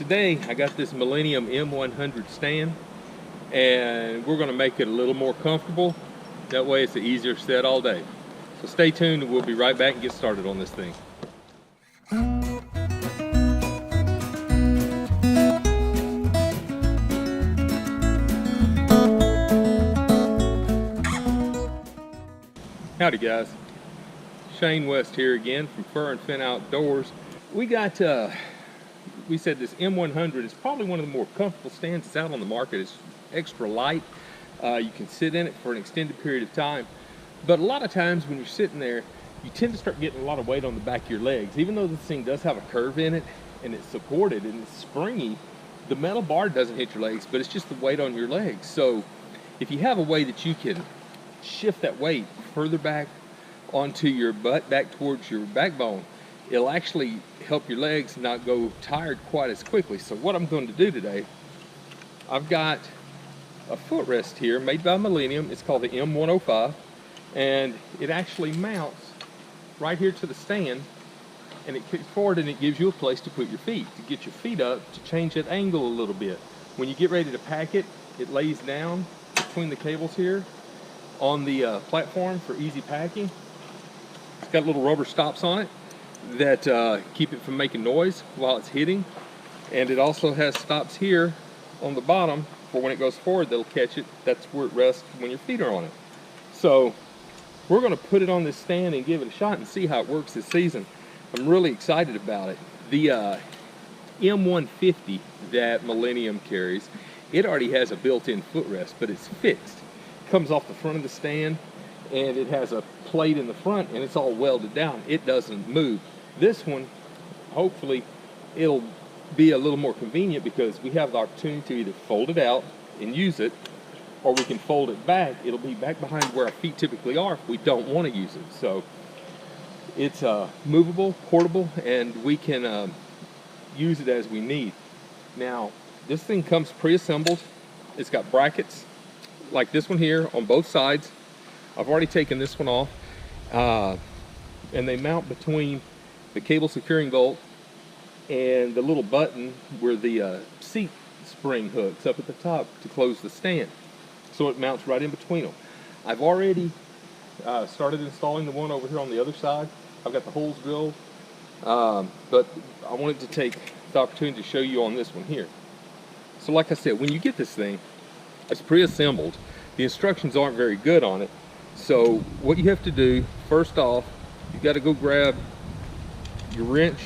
Today I got this Millennium M100 stand, and we're going to make it a little more comfortable. That way it's an easier set all day. So stay tuned and we'll be right back and get started on this thing. Howdy guys, Shane West here again from Fur and Fin Outdoors. We got, we said this M100 is probably one of the more comfortable stands that's out on the market. It's extra light. You can sit in it for an extended period of time. But a lot of times when you're sitting there, you tend to start getting a lot of weight on the back of your legs. Even though this thing does have a curve in it and it's supported and it's springy, the metal bar doesn't hit your legs, but it's just the weight on your legs. So if you have a way that you can shift that weight further back onto your butt, back towards your backbone, it'll actually help your legs not go tired quite as quickly. So what I'm going to do today, I've got a footrest here made by Millennium. It's called the M105, and it actually mounts right here to the stand, and it kicks forward and it gives you a place to put your feet, to get your feet up, to change that angle a little bit. When you get ready to pack it, it lays down between the cables here on the platform for easy packing. It's got little rubber stops on it that keep it from making noise while it's hitting, and it also has stops here on the bottom for when it goes forward, they'll catch it. That's where it rests when your feet are on it. So we're going to put it on this stand and give it a shot and see how it works this season. I'm really excited about it. The M150 that Millennium carries, it already has a built-in footrest, but it's fixed. It comes off the front of the stand, and it has a plate in the front, and it's all welded down. It doesn't move. This one, hopefully, it'll be a little more convenient because we have the opportunity to either fold it out and use it, or we can fold it back. It'll be back behind where our feet typically are if we don't want to use it. So it's movable, portable, and we can use it as we need. Now, this thing comes pre-assembled. It's got brackets like this one here on both sides. I've already taken this one off, and they mount between the cable securing bolt and the little button where the seat spring hooks up at the top to close the stand. So it mounts right in between them. I've already started installing the one over here on the other side. I've got the holes drilled, but I wanted to take the opportunity to show you on this one here. So like I said, when you get this thing, it's pre-assembled. The instructions aren't very good on it. So what you have to do, first off, you've got to go grab your wrench,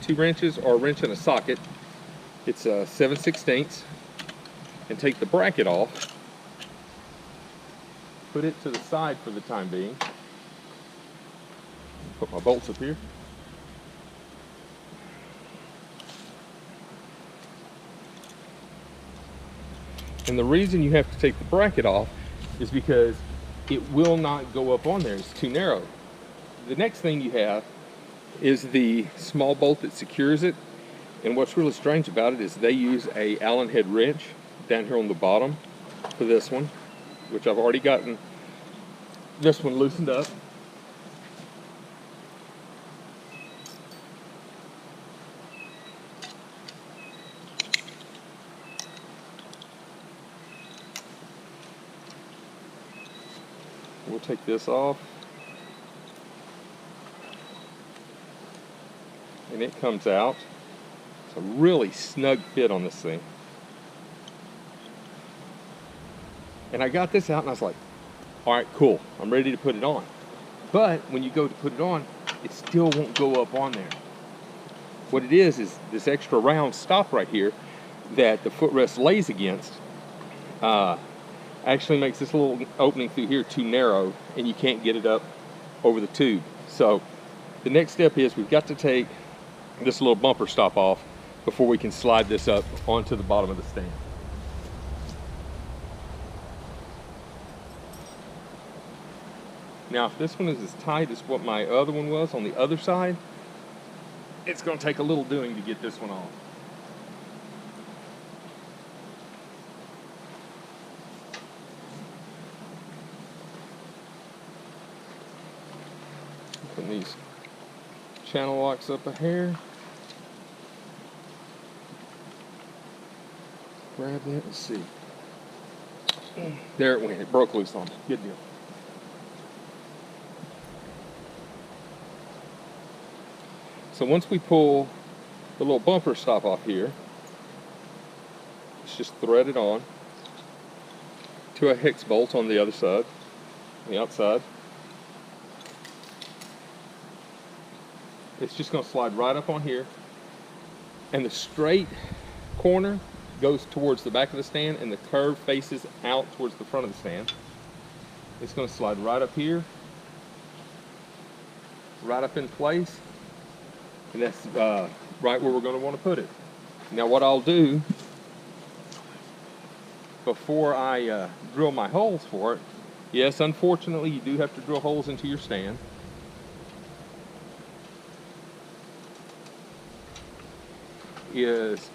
2 wrenches or a wrench and a socket. It's 7/16, and take the bracket off. Put it to the side for the time being. Put my bolts up here. And the reason you have to take the bracket off is because it will not go up on there. It's too narrow. The next thing you have is the small bolt that secures it. And what's really strange about it is they use a Allen head wrench down here on the bottom for this one, which I've already gotten this one loosened up. We'll take this off, and it comes out. It's a really snug fit on this thing. And I got this out and I was like, all right, cool, I'm ready to put it on. But when you go to put it on, it still won't go up on there. What it is this extra round stop right here that the footrest lays against actually makes this little opening through here too narrow, and you can't get it up over the tube. So the next step is we've got to take this little bumper stop off before we can slide this up onto the bottom of the stand. Now, if this one is as tight as what my other one was on the other side, it's going to take a little doing to get this one off. Putting these channel locks up a hair. grab that. Let's see. There it went. It broke loose on me. Good deal. So once we pull the little bumper stop off here, let's just thread it on to a hex bolt on the other side, the outside. It's just going to slide right up on here, and the straight corner goes towards the back of the stand, and the curve faces out towards the front of the stand. It's going to slide right up here, right up in place, and that's right where we're going to want to put it. Now what I'll do before I drill my holes for it, yes, unfortunately you do have to drill holes into your stand. Is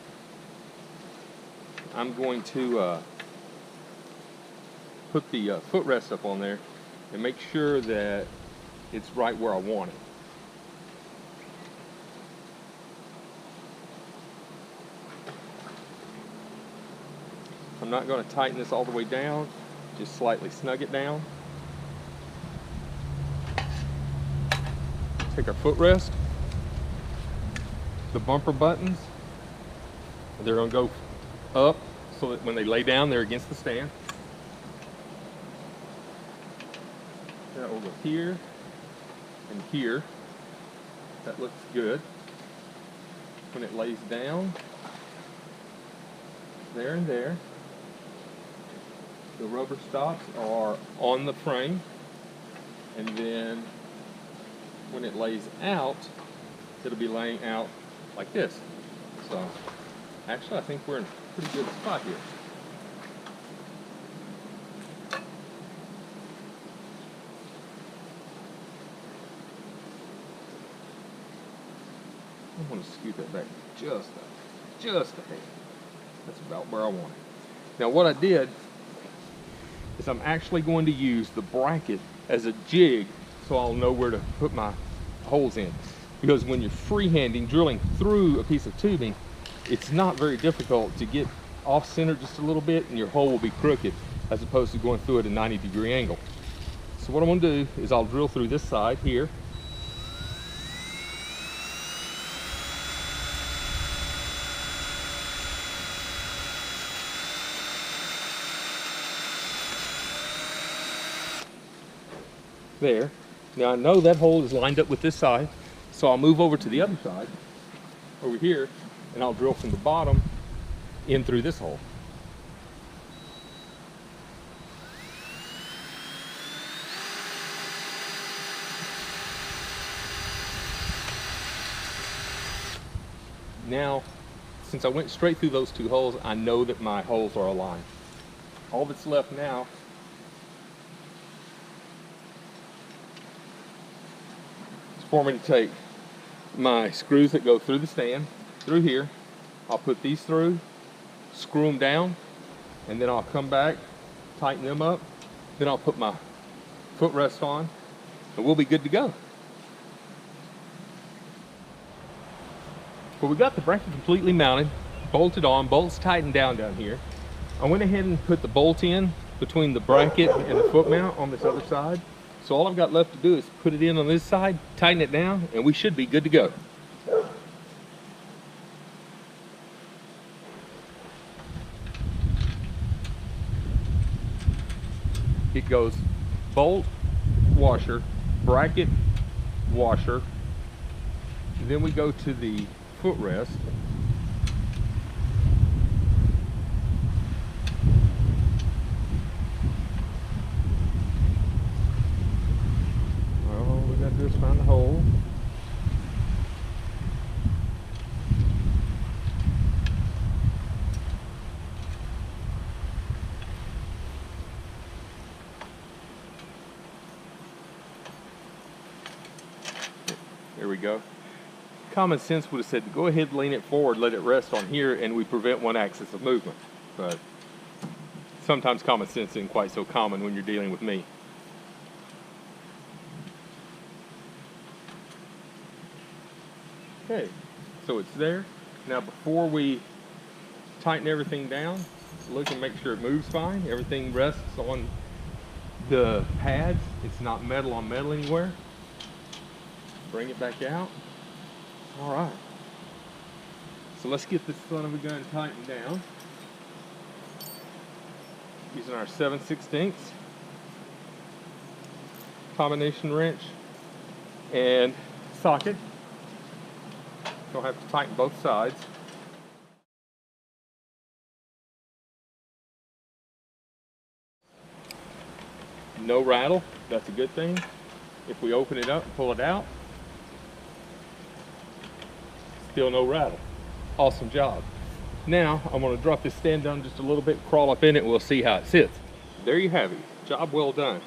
I'm going to put the footrest up on there and make sure that it's right where I want it. I'm not going to tighten this all the way down, just slightly snug it down. Take our footrest, the bumper buttons, they're going to go up so that when they lay down, they're against the stand. That will go here and here. That looks good. When it lays down, there and there, the rubber stops are on the frame, and then when it lays out, it'll be laying out like this. So actually I think we're in a pretty good spot here. I want to scoot that back just a hair. That's about where I want it. Now what I did is I'm actually going to use the bracket as a jig so I'll know where to put my holes in. Because when you're freehanding, drilling through a piece of tubing, it's not very difficult to get off center just a little bit and your hole will be crooked as opposed to going through at a 90-degree angle. So what I'm going to do is I'll drill through this side here. There. Now I know that hole is lined up with this side, so I'll move over to the other side, over here, and I'll drill from the bottom in through this hole. Now, since I went straight through those two holes, I know that my holes are aligned. All that's left now for me to take my screws that go through the stand, through here, I'll put these through, screw them down, and then I'll come back, tighten them up, then I'll put my footrest on, and we'll be good to go. Well, we got the bracket completely mounted, bolted on, bolts tightened down here. I went ahead and put the bolt in between the bracket and the foot mount on this other side. So all I've got left to do is put it in on this side, tighten it down, and we should be good to go. It goes bolt, washer, bracket, washer. Then we go to the footrest. Just find the hole. There we go. Common sense would have said, go ahead, lean it forward, let it rest on here, and we prevent one axis of movement. But sometimes common sense isn't quite so common when you're dealing with me. Okay, so it's there. Now before we tighten everything down, look and make sure it moves fine. Everything rests on the pads. It's not metal on metal anywhere. Bring it back out. All right. So let's get this son of a gun tightened down. Using our 7/16 combination wrench and socket. Don't have to tighten both sides. No rattle, that's a good thing. If we open it up and pull it out, still no rattle. Awesome job. Now I'm going to drop this stand down just a little bit, crawl up in it, and we'll see how it sits. There you have it. Job well done.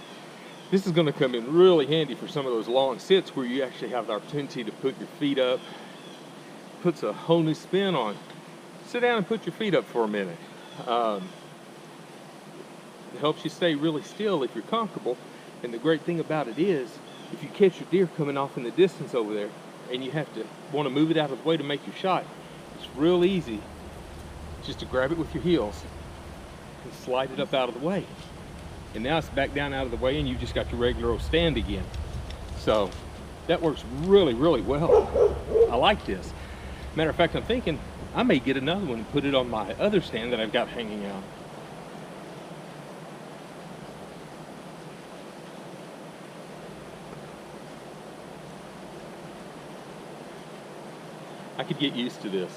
This is going to come in really handy for some of those long sits where you actually have the opportunity to put your feet up. Puts a whole new spin on. Sit down and put your feet up for a minute. It helps you stay really still if you're comfortable. And the great thing about it is, if you catch your deer coming off in the distance over there and you have to want to move it out of the way to make your shot, it's real easy just to grab it with your heels and slide it up out of the way. And now it's back down out of the way and you just got your regular old stand again. So that works really, really well. I like this. Matter of fact, I'm thinking I may get another one and put it on my other stand that I've got hanging out. I could get used to this.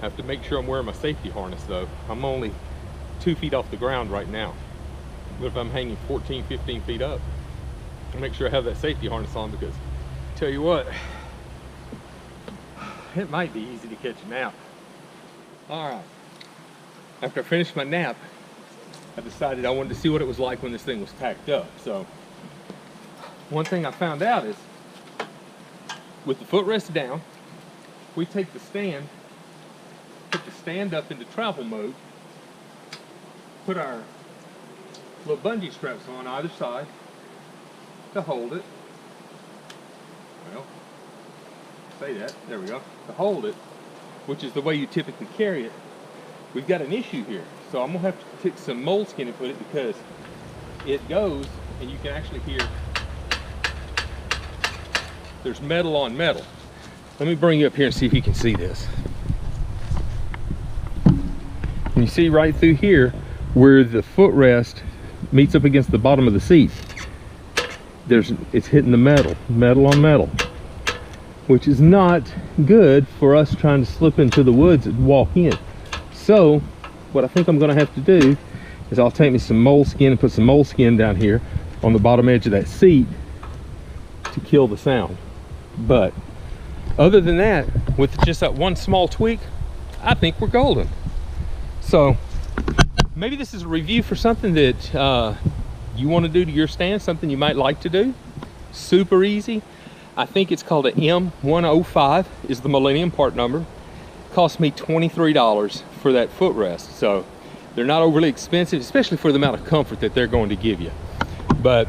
Have to make sure I'm wearing my safety harness though. I'm only 2 feet off the ground right now. But if I'm hanging 14, 15 feet up, I'll make sure I have that safety harness on, because tell you what, it might be easy to catch a nap. All right, after I finished my nap, I decided I wanted to see what it was like when this thing was packed up. So one thing I found out is, with the footrest down, we take the stand, put the stand up into travel mode, put our little bungee straps on either side to hold it. Well, say that, there we go. To hold it, which is the way you typically carry it. We've got an issue here. So I'm gonna have to take some moleskin and put it, because it goes and you can actually hear there's metal on metal. Let me bring you up here and see if you can see this. And you see right through here where the footrest meets up against the bottom of the seat, it's hitting the metal on metal, which is not good for us trying to slip into the woods and walk in. So what I think I'm going to have to do is I'll take me some moleskin and put some moleskin down here on the bottom edge of that seat to kill the sound. But other than that, with just that one small tweak, I think we're golden. So maybe this is a review for something that you want to do to your stand, something you might like to do. Super easy. I think it's called an M105 is the Millennium part number. Cost me $23 for that footrest. So they're not overly expensive, especially for the amount of comfort that they're going to give you. But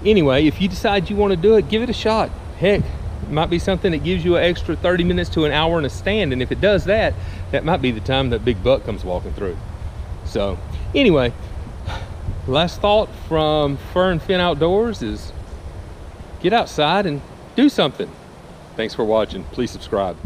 anyway, if you decide you want to do it, give it a shot. Heck, it might be something that gives you an extra 30 minutes to an hour in a stand, and if it does that, that might be the time that big buck comes walking through. So anyway, last thought from Fur and Fin Outdoors is get outside and do something. Thanks for watching. Please subscribe.